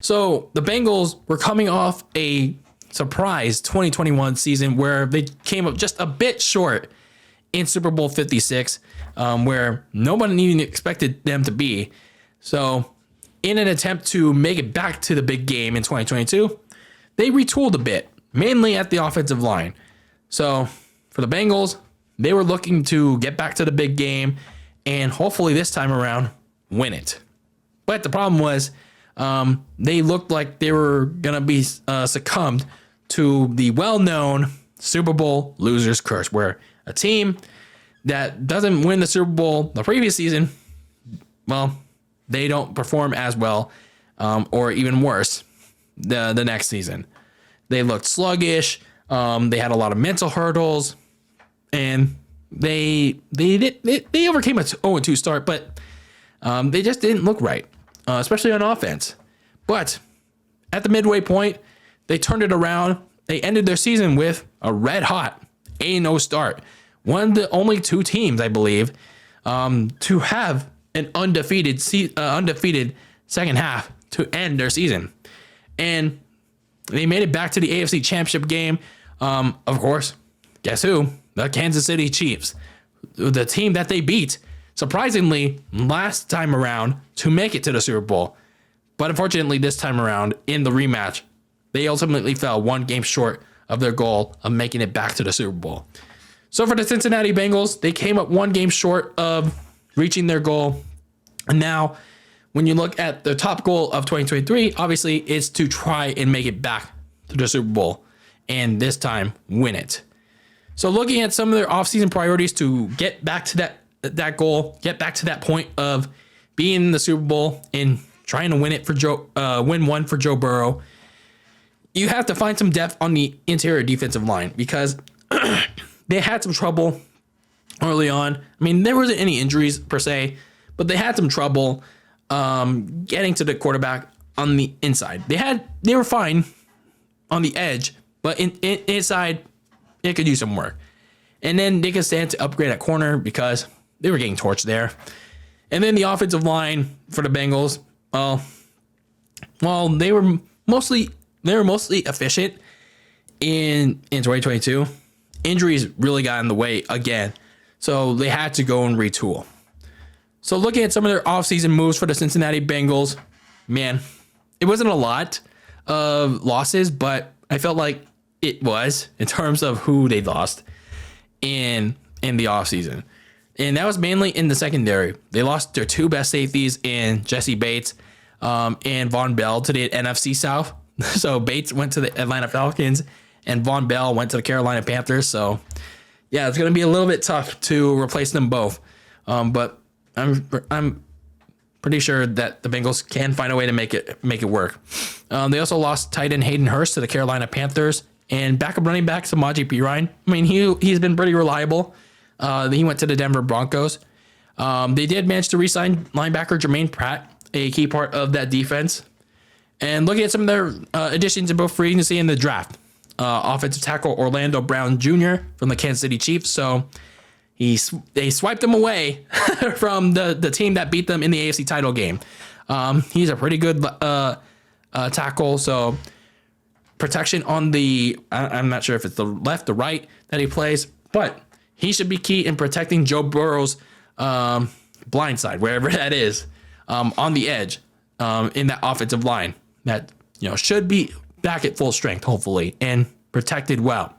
So the Bengals were coming off a surprise 2021 season where they came up just a bit short in Super Bowl 56, where nobody even expected them to be. So in an attempt to make it back to the big game in 2022, they retooled a bit, mainly at the offensive line. So for the Bengals, they were looking to get back to the big game and hopefully this time around win it. But the problem was they looked like they were going to be succumbed to the well-known Super Bowl loser's curse, where a team that doesn't win the Super Bowl the previous season, well, they don't perform as well or even worse the next season. They looked sluggish. They had a lot of mental hurdles, and they overcame a 0-2 start, but they just didn't look right, especially on offense. But at the midway point, they turned it around. They ended their season with a red hot 8-0 start. One of the only two teams, I believe, to have an undefeated second half to end their season. And they made it back to the AFC Championship game. Of course, guess who? The Kansas City Chiefs, the team that they beat, surprisingly, last time around to make it to the Super Bowl. But unfortunately, this time around in the rematch, they ultimately fell one game short of their goal of making it back to the Super Bowl. So for the Cincinnati Bengals, they came up one game short of reaching their goal. And now, when you look at the top goal of 2023, obviously it's to try and make it back to the Super Bowl and this time win it. So looking at some of their offseason priorities to get back to that goal, get back to that point of being in the Super Bowl and trying to win it for win one for Joe Burrow, you have to find some depth on the interior defensive line because they had some trouble early on. I mean, there wasn't any injuries per se, but they had some trouble getting to the quarterback on the inside. They were fine on the edge, but inside, it could use some work. And then they could stand to upgrade at corner because they were getting torched there. And then the offensive line for the Bengals, well, they were mostly efficient in 2022. Injuries really got in the way again, so they had to go and retool. So looking at some of their offseason moves for the Cincinnati Bengals, man, it wasn't a lot of losses, but I felt like it was in terms of who they lost in the offseason. And that was mainly in the secondary. They lost their two best safeties in Jesse Bates and Von Bell to the NFC South. So Bates went to the Atlanta Falcons and Von Bell went to the Carolina Panthers. So yeah, it's going to be a little bit tough to replace them both. But I'm pretty sure that the Bengals can find a way to make it work. They also lost tight end Hayden Hurst to the Carolina Panthers and backup running back Samaje Perine. I mean, he's been pretty reliable. He went to the Denver Broncos. They did manage to re-sign linebacker Jermaine Pratt, a key part of that defense. And looking at some of their additions in both free agency and the draft, offensive tackle Orlando Brown Jr. from the Kansas City Chiefs. So they swiped him away from the team that beat them in the AFC Title Game. He's a pretty good tackle. So protection on I'm not sure if it's the left or right that he plays, but he should be key in protecting Joe Burrow's blind side, wherever that is, on the edge in that offensive line that should be back at full strength, hopefully, and protected well.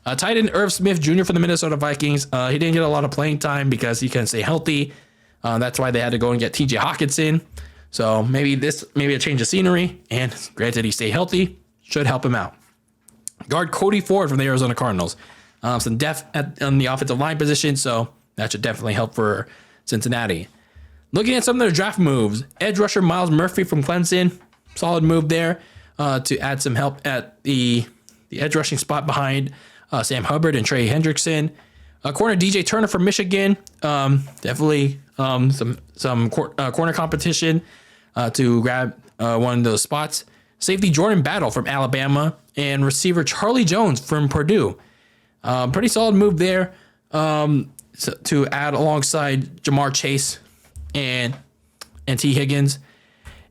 Tight end Irv Smith Jr. for the Minnesota Vikings. He didn't get a lot of playing time because he couldn't stay healthy. That's why they had to go and get TJ Hawkinson. So maybe a change of scenery, and granted he stayed healthy, should help him out. Guard Cody Ford from the Arizona Cardinals. Some depth on the offensive line position, so that should definitely help for Cincinnati. Looking at some of their draft moves, edge rusher Miles Murphy from Clemson, solid move there to add some help at the edge rushing spot behind Sam Hubbard and Trey Hendrickson. Corner DJ Turner from Michigan, definitely some corner competition to grab one of those spots. Safety Jordan Battle from Alabama and receiver Charlie Jones from Purdue. Pretty solid move there to add alongside Jamar Chase and T. Higgins.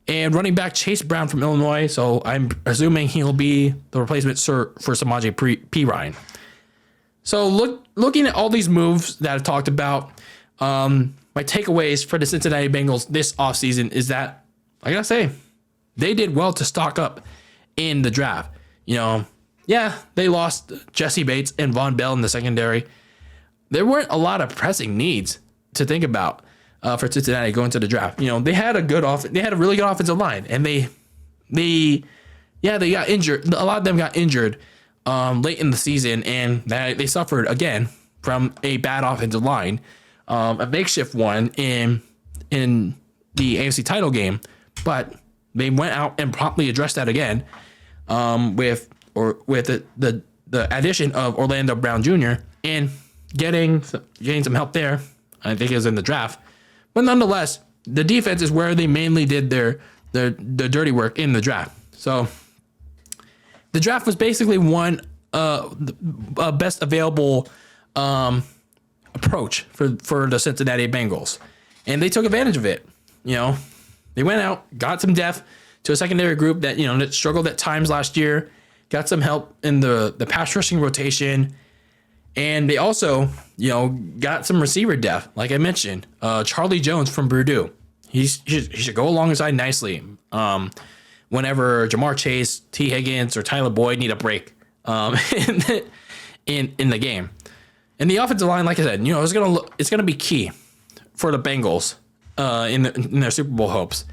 and running back Chase Brown from Illinois. So I'm assuming he'll be the replacement for Samaje Perine. So looking at all these moves that I've talked about, my takeaways for the Cincinnati Bengals this offseason is that, I gotta say, they did well to stock up in the draft. They lost Jesse Bates and Von Bell in the secondary. There weren't a lot of pressing needs to think about for Cincinnati going to the draft. They had they had a really good offensive line, and they got injured. A lot of them got injured late in the season, and they suffered again from a bad offensive line, a makeshift one in the AFC Title Game, but they went out and promptly addressed that again with the addition of Orlando Brown Jr. and getting some help there. I think it was in the draft. But nonetheless, the defense is where they mainly did their dirty work in the draft. So the draft was basically one best available approach for the Cincinnati Bengals, and they took advantage of it. They went out, got some depth to a secondary group that that struggled at times last year, got some help in the pass rushing rotation. And they also, got some receiver depth. Like I mentioned, Charlie Jones from Purdue. He should go alongside nicely whenever Jamar Chase, T. Higgins, or Tyler Boyd need a break in the game. And the offensive line, like I said, it's gonna be key for the Bengals in their Super Bowl hopes.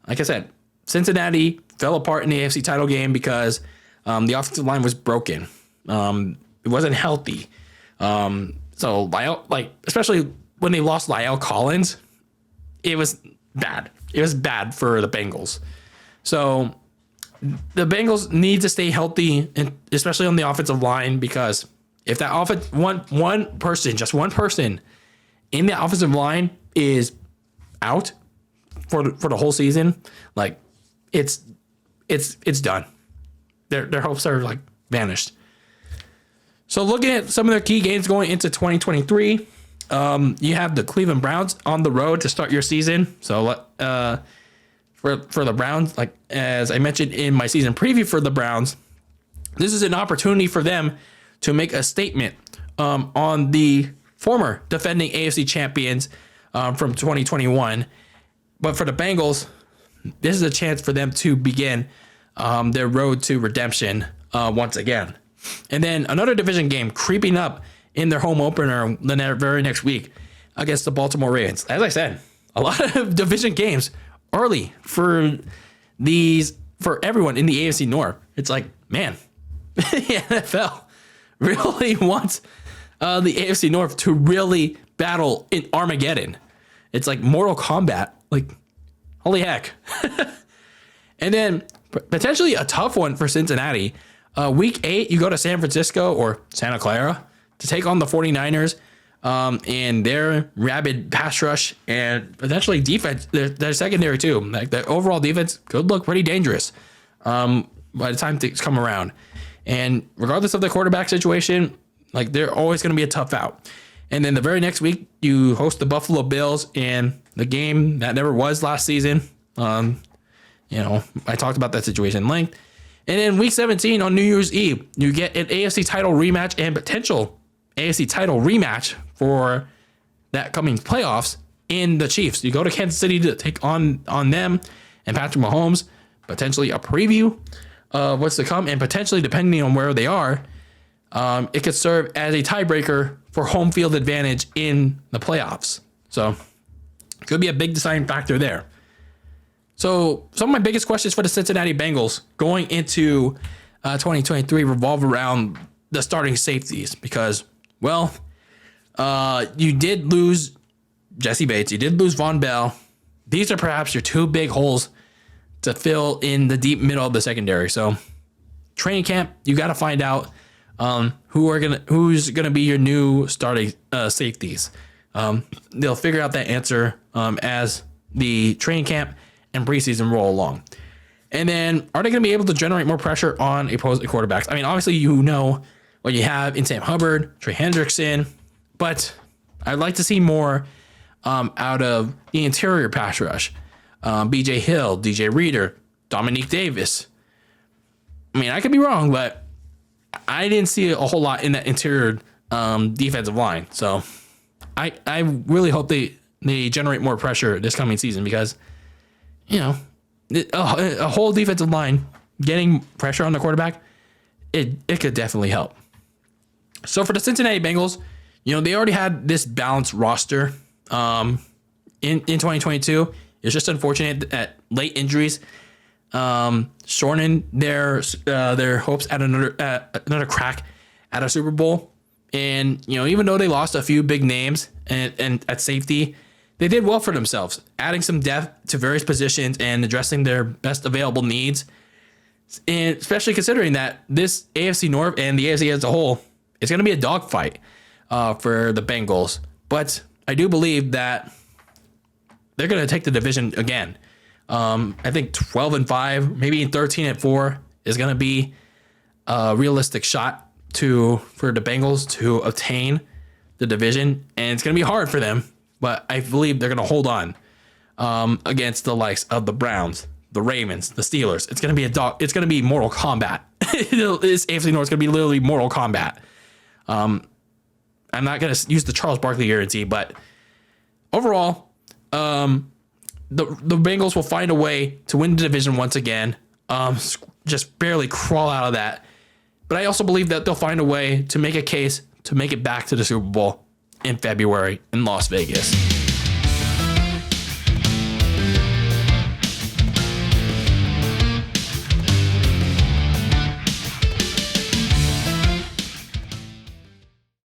Like I said, Cincinnati fell apart in the AFC title game because the offensive line was broken. It wasn't healthy. So Lyle, especially when they lost Lyle Collins, it was bad. It was bad for the Bengals. So the Bengals need to stay healthy, and especially on the offensive line, because if that one person in the offensive line is out for the whole season, it's done. Their hopes are vanished. So looking at some of their key games going into 2023, you have the Cleveland Browns on the road to start your season. So for the Browns, as I mentioned in my season preview for the Browns, this is an opportunity for them to make a statement on the former defending AFC champions from 2021. But for the Bengals, this is a chance for them to begin their road to redemption once again. And then another division game creeping up in their home opener the very next week against the Baltimore Ravens. As I said, a lot of division games early for everyone in the AFC North. It's man, the NFL really wants the AFC North to really battle in Armageddon. It's like Mortal Kombat. Holy heck. And then potentially a tough one for Cincinnati. Week 8, you go to San Francisco or Santa Clara to take on the 49ers and their rabid pass rush and potentially defense. Their secondary too. The overall defense could look pretty dangerous by the time things come around. And regardless of the quarterback situation, they're always going to be a tough out. And then the very next week, you host the Buffalo Bills in the game that never was last season. I talked about that situation in length. And then week 17 on New Year's Eve, you get an AFC title rematch and potential AFC title rematch for that coming playoffs in the Chiefs. You go to Kansas City to take on them and Patrick Mahomes, potentially a preview of what's to come, and potentially, depending on where they are, it could serve as a tiebreaker for home field advantage in the playoffs. So it could be a big deciding factor there. So some of my biggest questions for the Cincinnati Bengals going into 2023 revolve around the starting safeties because, you did lose Jesse Bates. You did lose Von Bell. These are perhaps your two big holes to fill in the deep middle of the secondary. So training camp, you got to find out who's gonna be your new starting safeties. They'll figure out that answer as the training camp and preseason roll along. And then, are they going to be able to generate more pressure on opposing quarterbacks? I mean, obviously, what you have in Sam Hubbard, Trey Hendrickson, but I'd like to see more out of the interior pass rush. BJ Hill, DJ Reader, Dominique Davis. I mean, I could be wrong, but I didn't see a whole lot in that interior defensive line. So I really hope they generate more pressure this coming season because, a whole defensive line getting pressure on the quarterback, it could definitely help. So for the Cincinnati Bengals, they already had this balanced roster in 2022. It's just unfortunate that late injuries shortened their hopes at another crack at a Super Bowl. And even though they lost a few big names and at safety, they did well for themselves, adding some depth to various positions and addressing their best available needs. And especially considering that this AFC North and the AFC as a whole is going to be a dogfight for the Bengals. But I do believe that they're going to take the division again. I think 12-5, maybe 13-4 is going to be a realistic shot for the Bengals to obtain the division, and it's going to be hard for them. But I believe they're going to hold on against the likes of the Browns, the Ravens, the Steelers. It's going to be it's going to be Mortal Kombat. This AFC North is going to be literally Mortal Kombat. I'm not going to use the Charles Barkley guarantee, but overall, the Bengals will find a way to win the division once again. Just barely crawl out of that. But I also believe that they'll find a way to make a case to make it back to the Super Bowl in February in Las Vegas.